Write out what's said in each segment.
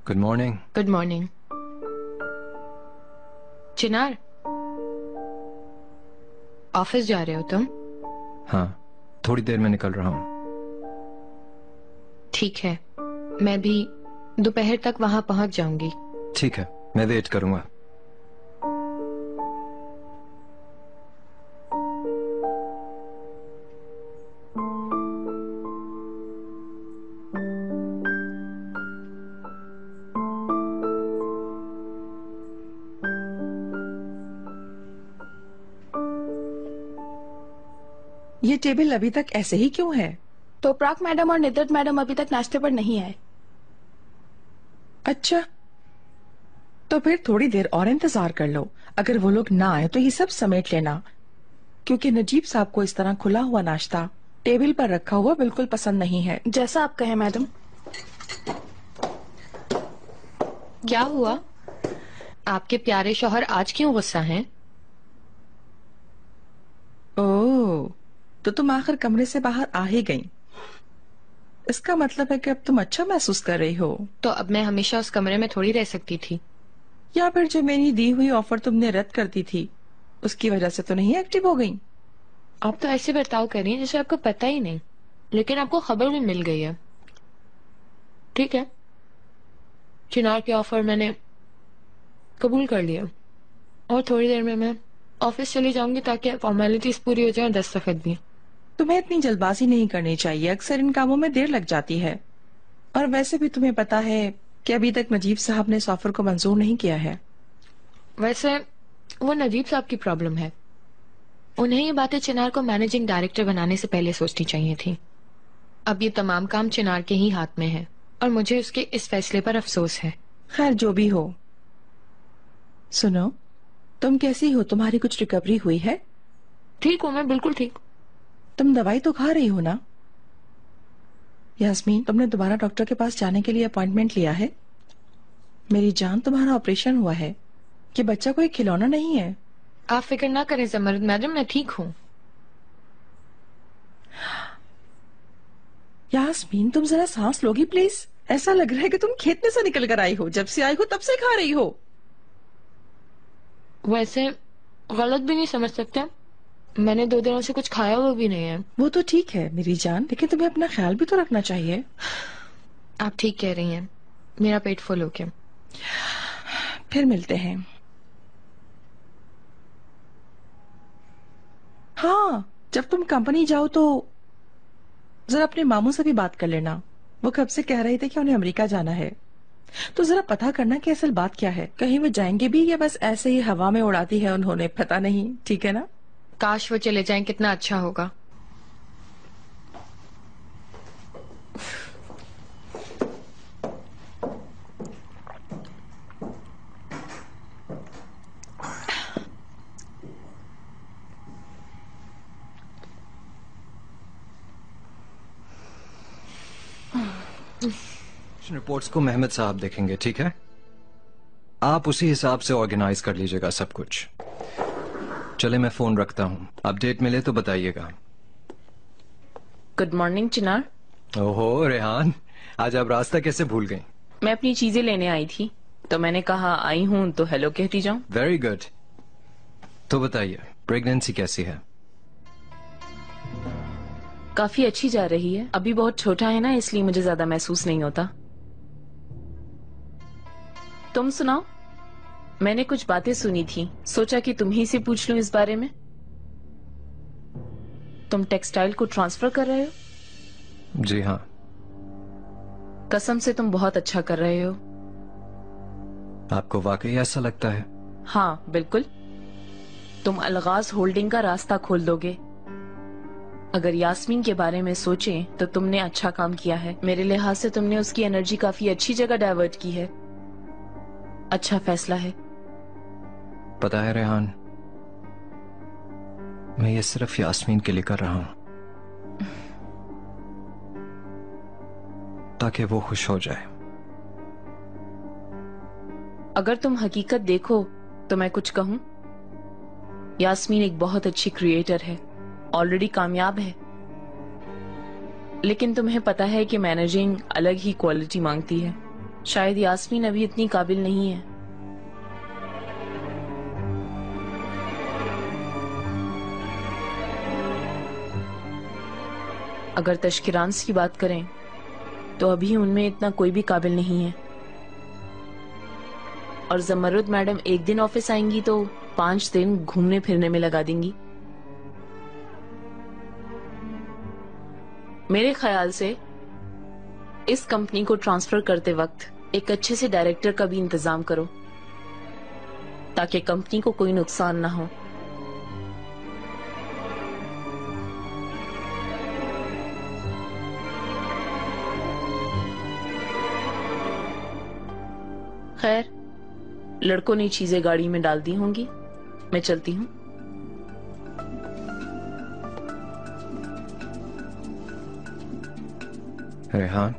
Good morning. Good morning. Chinar, office जा रहे हो तुम? हाँ, थोड़ी देर में निकल रहा हूँ। ठीक है, मैं भी दोपहर तक वहां पहुंच जाऊंगी। ठीक है, मैं वेट करूंगा। ये टेबल अभी तक ऐसे ही क्यों है? तोपराक मैडम और निदर्त मैडम अभी तक नाश्ते पर नहीं आए। अच्छा, तो फिर थोड़ी देर और इंतजार कर लो। अगर वो लोग ना आए तो ये सब समेट लेना, क्योंकि नजीब साहब को इस तरह खुला हुआ नाश्ता टेबल पर रखा हुआ बिल्कुल पसंद नहीं है। जैसा आप कहें मैडम। क्या हुआ? आपके प्यारे शौहर आज क्यों गुस्सा हैं? ओह, तो तुम आखिर कमरे से बाहर आ ही गई। इसका मतलब है कि अब तुम अच्छा महसूस कर रही हो। तो अब मैं हमेशा उस कमरे में थोड़ी रह सकती थी। या फिर जो मेरी दी हुई ऑफर तुमने रद्द कर दी थी उसकी वजह से तो नहीं एक्टिव हो गई? आप तो ऐसे बर्ताव कर रही हैं जैसे आपको पता ही नहीं, लेकिन आपको खबर भी मिल गई है। ठीक है, चिनार के ऑफर मैंने कबूल कर लिया और थोड़ी देर में मैं ऑफिस चली जाऊंगी ताकि फॉर्मेलिटीज पूरी हो जाए, दस्तखत भी। तुम्हें इतनी जल्दबाजी नहीं करनी चाहिए, अक्सर इन कामों में देर लग जाती है। और वैसे भी तुम्हें पता है कि अभी तक नजीब साहब ने इस ऑफर को मंजूर नहीं किया है। वैसे वो नजीब साहब की प्रॉब्लम है, उन्हें ये बातें चिनार को मैनेजिंग डायरेक्टर बनाने से पहले सोचनी चाहिए थी। अब ये तमाम काम चिनार के ही हाथ में है और मुझे उसके इस फैसले पर अफसोस है। खैर, जो भी हो, सुनो, तुम कैसी हो? तुम्हारी कुछ रिकवरी हुई है? ठीक हूँ मैं, बिल्कुल ठीक। तुम दवाई तो खा रही हो ना? यास्मीन, तुमने दोबारा डॉक्टर के पास जाने के लिए अपॉइंटमेंट लिया है? मेरी जान, तुम्हारा ऑपरेशन हुआ है कि बच्चा कोई खिलौना नहीं है। आप फिक्र ना करें जमरुद मैडम, मैं ठीक हूँ। यास्मीन, तुम जरा सांस लोगी प्लीज? ऐसा लग रहा है कि तुम खेत में से निकल कर आई हो। जब से आई हो तब से खा रही हो। वैसे गलत भी नहीं समझ सकते, मैंने 2 दिनों से कुछ खाया हुआ भी नहीं है। वो तो ठीक है मेरी जान, लेकिन तुम्हें अपना ख्याल भी तो रखना चाहिए। आप ठीक कह रही हैं, मेरा पेट फुल हो गया। फिर मिलते हैं। हाँ, जब तुम कंपनी जाओ तो जरा अपने मामू से भी बात कर लेना। वो कब से कह रहे थे कि उन्हें अमेरिका जाना है, तो जरा पता करना कि असल बात क्या है। कहीं वो जाएंगे भी या बस ऐसे ही हवा में उड़ा दी है उन्होंने, पता नहीं। ठीक है ना? काश वो चले जाएं, कितना अच्छा होगा। रिपोर्ट्स को मेहमद साहब देखेंगे, ठीक है? आप उसी हिसाब से ऑर्गेनाइज कर लीजिएगा सब कुछ। चले, मैं फोन रखता हूँ। अपडेट मिले तो बताइएगा। गुड मॉर्निंग चिनार। ओहो रेहान, आज आप रास्ता कैसे भूल गई? मैं अपनी चीजें लेने आई थी तो मैंने कहा आई हूँ तो हेलो कहती जाऊं। Very good. तो बताइए, प्रेगनेंसी कैसी है? काफी अच्छी जा रही है। अभी बहुत छोटा है ना, इसलिए मुझे ज्यादा महसूस नहीं होता। तुम सुनाओ, मैंने कुछ बातें सुनी थी, सोचा कि तुम ही से पूछ लूं इस बारे में। तुम टेक्सटाइल को ट्रांसफर कर रहे हो? जी हाँ। कसम से तुम बहुत अच्छा कर रहे हो। आपको वाकई ऐसा लगता है? हाँ बिल्कुल, तुम अलगाज होल्डिंग का रास्ता खोल दोगे। अगर यास्मीन के बारे में सोचें तो तुमने अच्छा काम किया है। मेरे लिहाज से तुमने उसकी एनर्जी काफी अच्छी जगह डाइवर्ट की है। अच्छा फैसला है। पता है रेहान, मैं ये सिर्फ यास्मीन के लिए कर रहा हूं, ताकि वो खुश हो जाए। अगर तुम हकीकत देखो तो मैं कुछ कहूं, यास्मीन एक बहुत अच्छी क्रिएटर है, ऑलरेडी कामयाब है। लेकिन तुम्हें पता है कि मैनेजिंग अलग ही क्वालिटी मांगती है। शायद यास्मीन अभी इतनी काबिल नहीं है। अगर तशकिरान्स की बात करें तो अभी उनमें इतना कोई भी काबिल नहीं है। और जमरुद मैडम एक दिन ऑफिस आएंगी तो 5 दिन घूमने फिरने में लगा देंगी। मेरे ख्याल से इस कंपनी को ट्रांसफर करते वक्त एक अच्छे से डायरेक्टर का भी इंतजाम करो ताकि कंपनी को कोई नुकसान ना हो। खैर, लड़कों ने चीजें गाड़ी में डाल दी होंगी, मैं चलती हूँ। रेहान,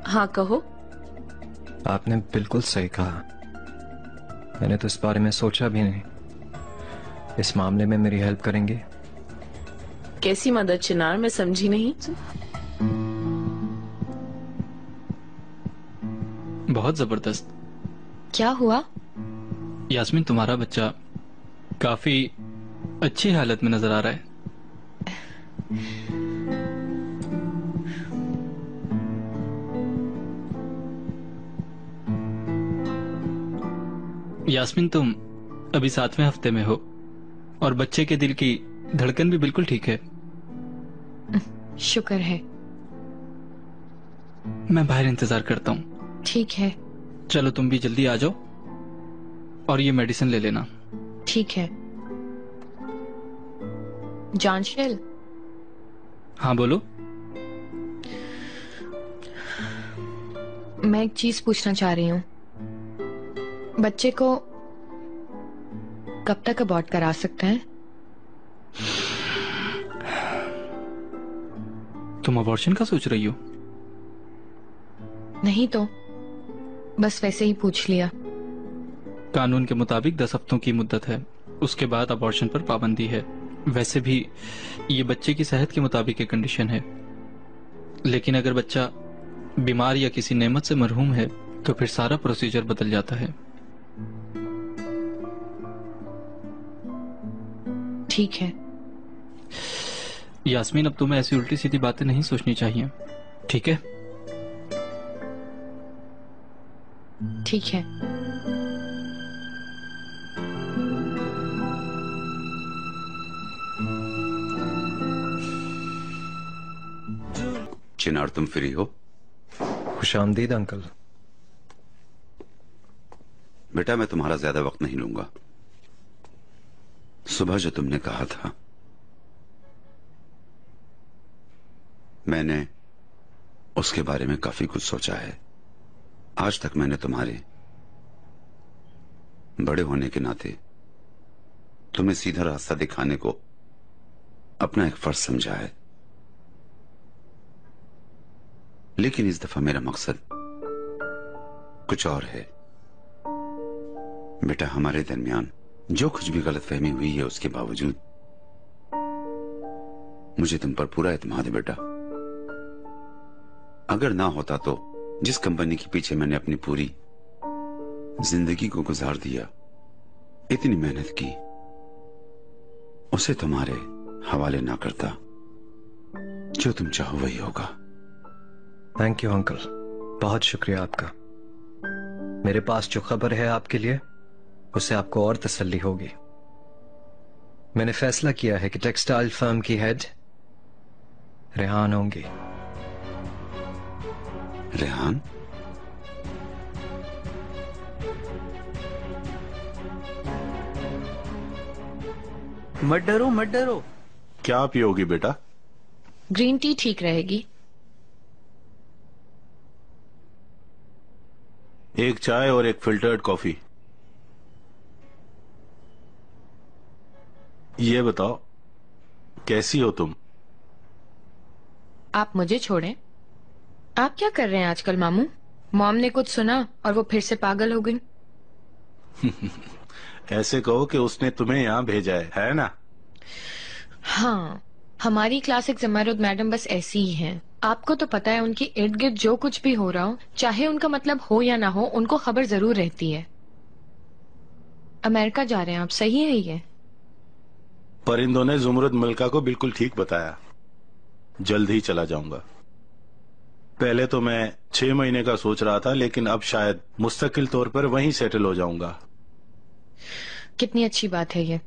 हाँ कहो। आपने बिल्कुल सही कहा। मैंने तो इस बारे में सोचा भी नहीं। इस मामले में मेरी हेल्प करेंगे? कैसी मदद चिनार, मैं समझी नहीं। बहुत जबरदस्त। क्या हुआ? यास्मीन, तुम्हारा बच्चा काफी अच्छी हालत में नजर आ रहा है। यास्मीन, तुम अभी 7वें हफ्ते में हो और बच्चे के दिल की धड़कन भी बिल्कुल ठीक है। शुक्र है। मैं बाहर इंतजार करता हूँ। ठीक है। चलो तुम भी जल्दी आ जाओ और ये मेडिसिन ले लेना। ठीक है। जानशेल, हाँ बोलो। मैं एक चीज पूछना चाह रही हूँ। बच्चे को कब तक अबॉर्ट करा सकते हैं? तुम अबॉर्शन का सोच रही हो? नहीं तो बस वैसे ही पूछ लिया। कानून के मुताबिक 10 हफ्तों की मुद्दत है, उसके बाद अबॉर्शन पर पाबंदी है। वैसे भी ये बच्चे की सेहत के मुताबिक एक कंडीशन है, लेकिन अगर बच्चा बीमार या किसी नेमत से मरहूम है तो फिर सारा प्रोसीजर बदल जाता है। ठीक है। यास्मीन, अब तुम्हें ऐसी उल्टी सीधी बातें नहीं सोचनी चाहिए, ठीक है? ठीक है। चिनार, तुम फ्री हो? खुशामदीद अंकल। बेटा, मैं तुम्हारा ज्यादा वक्त नहीं लूंगा। सुबह जो तुमने कहा था, मैंने उसके बारे में काफी कुछ सोचा है। आज तक मैंने तुम्हारे बड़े होने के नाते तुम्हें सीधा रास्ता दिखाने को अपना एक फर्ज समझा है, लेकिन इस दफा मेरा मकसद कुछ और है। बेटा, हमारे दरमियान जो कुछ भी गलतफहमी हुई है उसके बावजूद मुझे तुम पर पूरा एतमाद है बेटा। अगर ना होता तो जिस कंपनी के पीछे मैंने अपनी पूरी जिंदगी को गुजार दिया, इतनी मेहनत की, उसे तुम्हारे हवाले ना करता। जो तुम चाहो वही होगा। थैंक यू अंकल, बहुत शुक्रिया आपका। मेरे पास जो खबर है आपके लिए, उससे आपको और तसल्ली होगी। मैंने फैसला किया है कि टेक्सटाइल फर्म की हेड रेहान होंगी। रेहान? मत डरो मत डरो। क्या पियोगी बेटा? ग्रीन टी ठीक रहेगी। एक चाय और एक फिल्टर्ड कॉफी। ये बताओ, कैसी हो तुम? आप मुझे छोड़ें। आप क्या कर रहे हैं आजकल मामू? मॉम ने कुछ सुना और वो फिर से पागल हो गई। ऐसे कहो कि उसने तुम्हें यहाँ भेजा है ना? हाँ, हमारी क्लासिक जमारुद मैडम बस ऐसी ही हैं। आपको तो पता है उनकी इर्द गिर्द जो कुछ भी हो रहा हो, चाहे उनका मतलब हो या ना हो, उनको खबर जरूर रहती है। अमेरिका जा रहे हैं आप, सही है ये? परिंदों ने जुमरुद मलिका को बिल्कुल ठीक बताया। जल्द ही चला जाऊंगा। पहले तो मैं 6 महीने का सोच रहा था, लेकिन अब शायद मुस्तकिल तौर पर वहीं सेटल हो जाऊंगा। कितनी अच्छी बात है ये।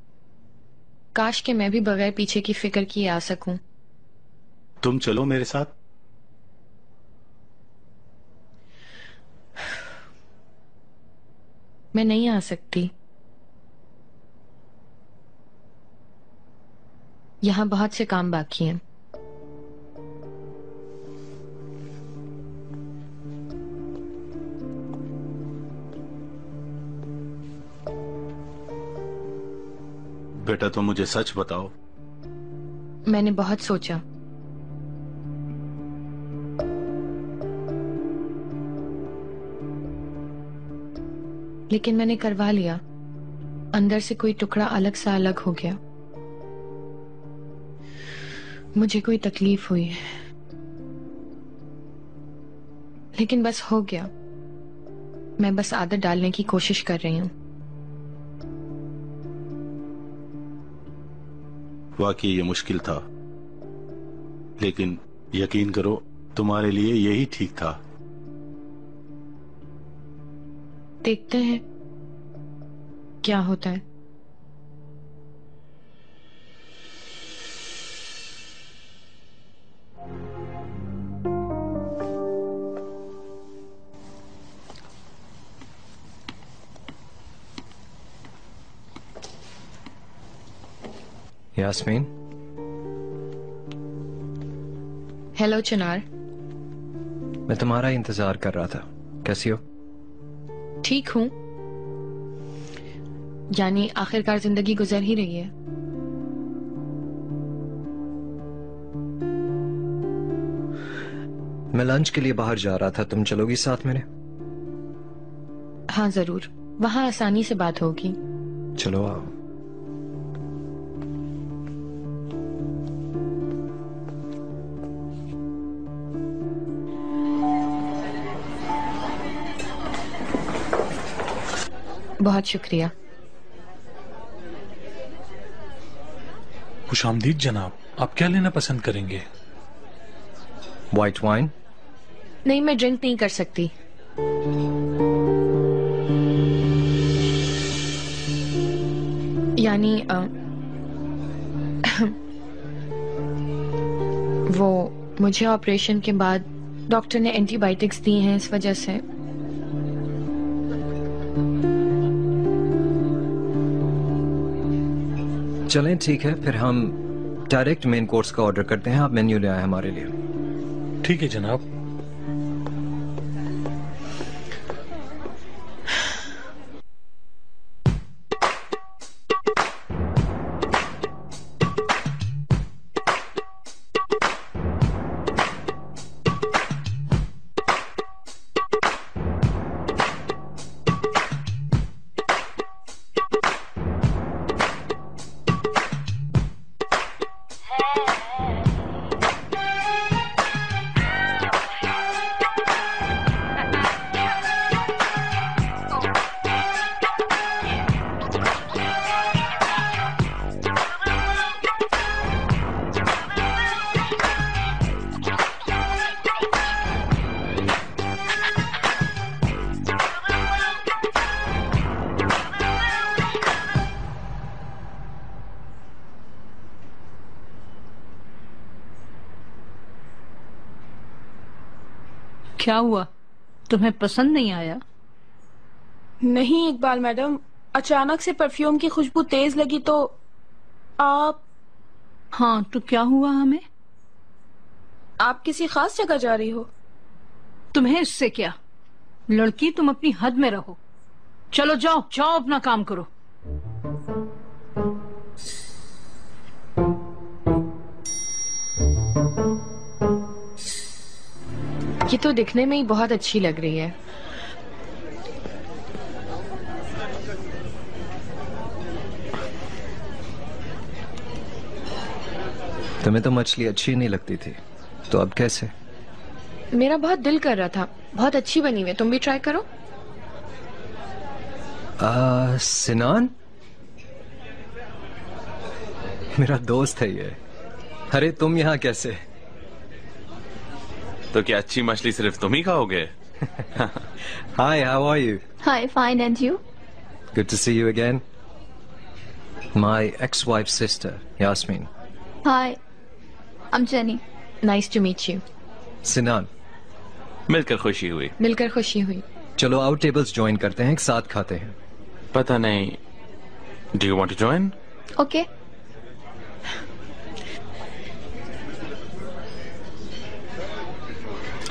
काश कि मैं भी बगैर पीछे की फिक्र किए आ सकूं। तुम चलो मेरे साथ। मैं नहीं आ सकती। यहां बहुत से काम बाकी हैं। बेटा तुम मुझे सच बताओ। मैंने बहुत सोचा। लेकिन मैंने करवा लिया। अंदर से कोई टुकड़ा अलग सा अलग हो गया। मुझे कोई तकलीफ हुई, लेकिन बस हो गया। मैं बस आदत डालने की कोशिश कर रही हूं। वाकई ये मुश्किल था, लेकिन यकीन करो तुम्हारे लिए यही ठीक था। देखते हैं क्या होता है। यास्मीन। हेलो चिनार। मैं तुम्हारा इंतजार कर रहा था। कैसी हो? ठीक हूं। यानी आखिरकार जिंदगी गुजर ही रही है। मैं लंच के लिए बाहर जा रहा था, तुम चलोगी साथ मेरे? हाँ जरूर, वहां आसानी से बात होगी। चलो आओ। बहुत शुक्रिया। खुशामदीद जनाब, आप क्या लेना पसंद करेंगे? White wine? नहीं, मैं ड्रिंक नहीं कर सकती। यानी वो मुझे ऑपरेशन के बाद डॉक्टर ने एंटीबायोटिक्स दी हैं, इस वजह से। चलें ठीक है, फिर हम डायरेक्ट मेन कोर्स का ऑर्डर करते हैं। आप मेन्यू ले आए हमारे लिए। ठीक है जनाब। क्या हुआ, तुम्हें पसंद नहीं आया? नहीं इकबाल मैडम, अचानक से परफ्यूम की खुशबू तेज लगी तो आप। हाँ तो क्या हुआ? हमें आप किसी खास जगह जा रही हो? तुम्हें इससे क्या? लड़की तुम अपनी हद में रहो। चलो जाओ जाओ, अपना काम करो। ये तो दिखने में ही बहुत अच्छी लग रही है। तुम्हें तो मछली अच्छी नहीं लगती थी, तो अब कैसे? मेरा बहुत दिल कर रहा था। बहुत अच्छी बनी हुई है, तुम भी ट्राई करो। सिनान मेरा दोस्त है ये। अरे तुम यहाँ कैसे? तो क्या अच्छी मछली सिर्फ तुम ही खाओगे? Hi, how are you? Hi, fine, and you? Good to see you again. My ex-wife's sister, Yasmin. Hi, I'm Jenny. Nice to meet you. सिनान। मिलकर खुशी हुई। मिलकर खुशी हुई। चलो आउट टेबल्स ज्वाइन करते हैं, एक साथ खाते हैं। पता नहीं, Do you want to join? Okay.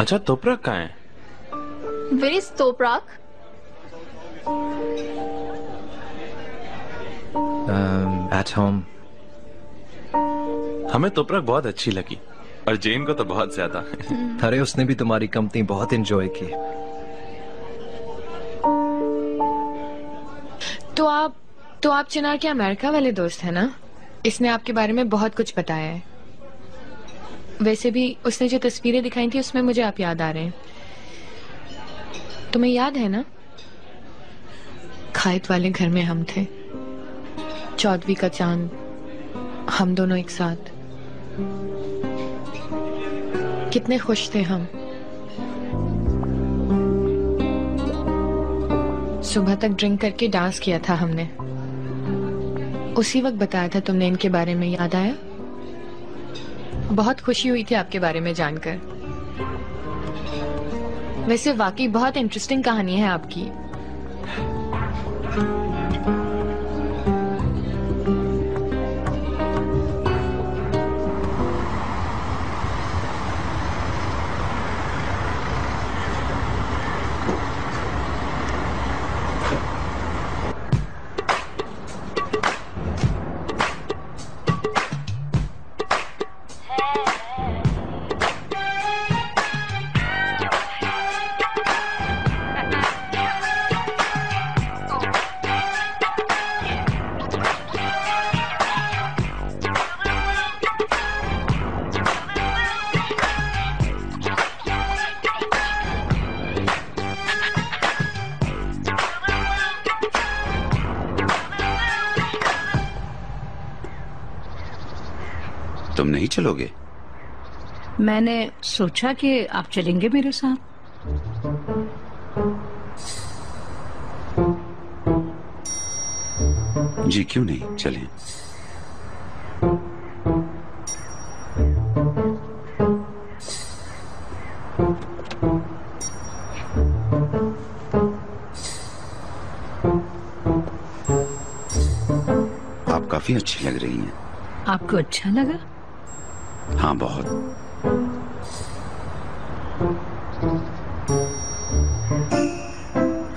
अच्छा, तोपरक कहाँ है? Where is Toprak? At home. हमें तोपरक बहुत अच्छी लगी और जेन को तो बहुत ज्यादा। अरे उसने भी तुम्हारी कंपनी बहुत एंजॉय की। तो आप चिनार के अमेरिका वाले दोस्त हैं ना? इसने आपके बारे में बहुत कुछ बताया है। वैसे भी उसने जो तस्वीरें दिखाई थी उसमें मुझे आप याद आ रहे हैं। तुम्हें याद है ना, खाइट वाले घर में हम थे, 14वीं का चांद, हम दोनों एक साथ, कितने खुश थे हम। सुबह तक ड्रिंक करके डांस किया था हमने। उसी वक्त बताया था तुमने इनके बारे में, याद आया? बहुत खुशी हुई थी आपके बारे में जानकर। वैसे वाकई बहुत इंटरेस्टिंग कहानी है आपकी। तुम नहीं चलोगे? मैंने सोचा कि आप चलेंगे मेरे साथ। जी क्यों नहीं, चलें। आप काफी अच्छी लग रही हैं। आपको अच्छा लगा? हाँ, बहुत।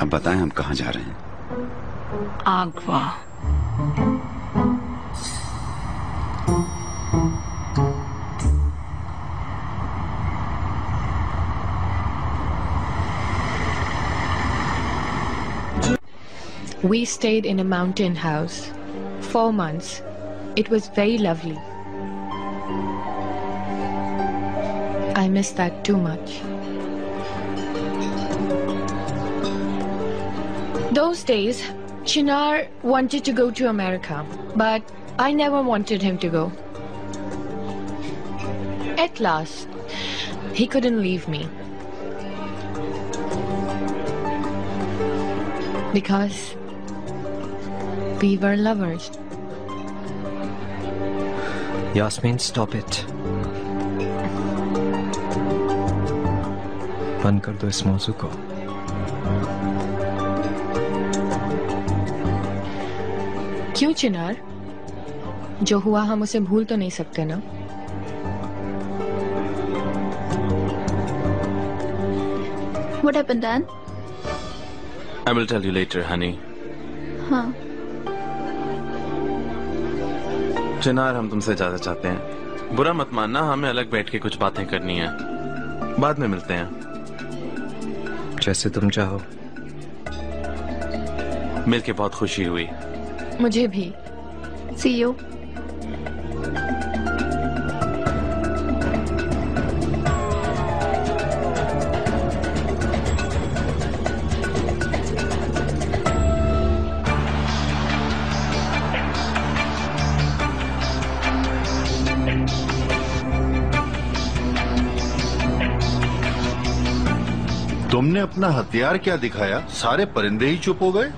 अब बताएं हम कहाँ जा रहे हैं? आगवा। We stayed in a mountain house 4 months. It was very lovely. I miss that too much. Those days, Chinar wanted to go to America, but I never wanted him to go. At last, he couldn't leave me. Because we were lovers. Yasmin, stop it. बंद कर दो इस मौजू को। क्यों चिनार? जो हुआ हम उसे भूल तो नहीं सकते ना? What happened then? I will tell you later, honey. हाँ। चिनार, हम तुमसे ज्यादा चाहते हैं। बुरा मत मानना, हमें अलग बैठ के कुछ बातें करनी है। बाद में मिलते हैं। जैसे तुम चाहो। मिलके बहुत खुशी हुई। मुझे भी। See you. तुमने अपना हथियार क्या दिखाया? सारे परिंदे ही चुप हो गए।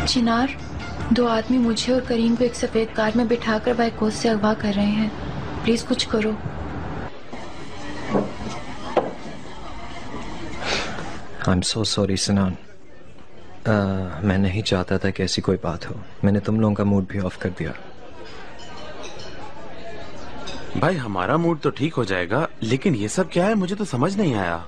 चिनार, 2 आदमी मुझे और करीम को एक सफेद कार में बिठाकर बाई कोस्ट से अगवा कर रहे हैं। प्लीज कुछ करो। आई एम सो सॉरी सनान। मैं नहीं चाहता था कि ऐसी कोई बात हो। मैंने तुम लोगों का मूड भी ऑफ कर दिया। भाई हमारा मूड तो ठीक हो जाएगा, लेकिन ये सब क्या है मुझे तो समझ नहीं आया।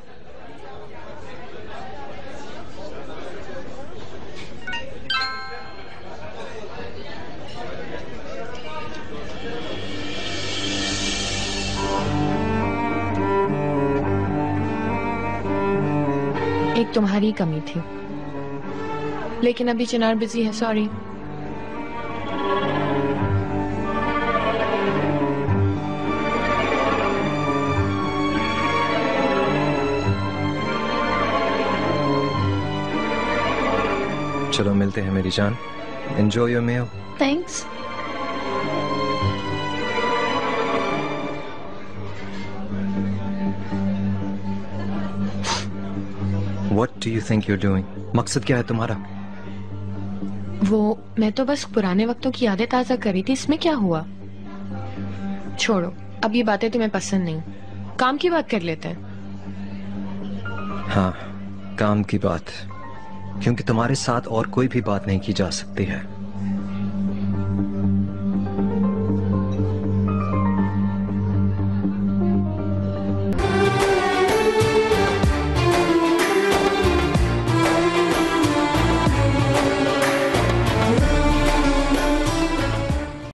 एक तुम्हारी कमी थी, लेकिन अभी चिनार बिजी है। सॉरी। चलो मिलते हैं मेरी जान। Enjoy your meal. Thanks. What do you think you're doing? मकसद क्या है तुम्हारा? वो मैं तो बस पुराने वक्तों की यादें ताजा कर रही थी। इसमें क्या हुआ? छोड़ो, अब ये बातें तुम्हें पसंद नहीं। काम की बात कर लेते हैं। हाँ, काम की बात, क्योंकि तुम्हारे साथ और कोई भी बात नहीं की जा सकती है।